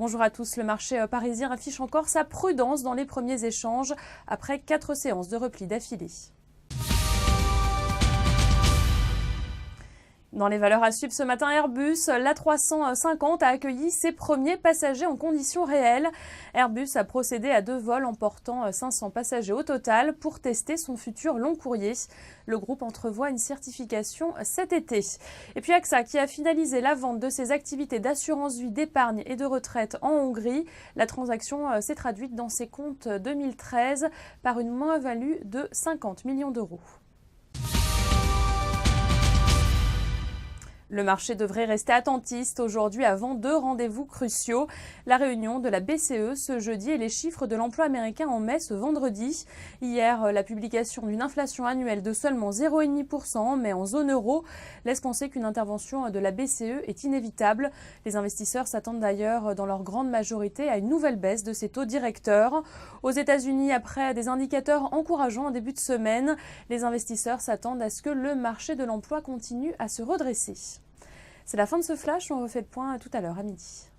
Bonjour à tous. Le marché parisien affiche encore sa prudence dans les premiers échanges après 4 séances de repli d'affilée. Dans les valeurs à suivre ce matin, Airbus, l'A350 a accueilli ses premiers passagers en conditions réelles. Airbus a procédé à 2 vols emportant 500 passagers au total pour tester son futur long courrier. Le groupe entrevoit une certification cet été. Et puis AXA qui a finalisé la vente de ses activités d'assurance vie, d'épargne et de retraite en Hongrie. La transaction s'est traduite dans ses comptes 2013 par une moins-value de 50 millions d'euros. Le marché devrait rester attentiste aujourd'hui avant 2 rendez-vous cruciaux. La réunion de la BCE ce jeudi et les chiffres de l'emploi américain en mai ce vendredi. Hier, la publication d'une inflation annuelle de seulement 0,5% mais en zone euro laisse penser qu'une intervention de la BCE est inévitable. Les investisseurs s'attendent d'ailleurs dans leur grande majorité à une nouvelle baisse de ces taux directeurs. Aux États-Unis, après des indicateurs encourageants en début de semaine, les investisseurs s'attendent à ce que le marché de l'emploi continue à se redresser. C'est la fin de ce flash, on refait le point tout à l'heure à midi.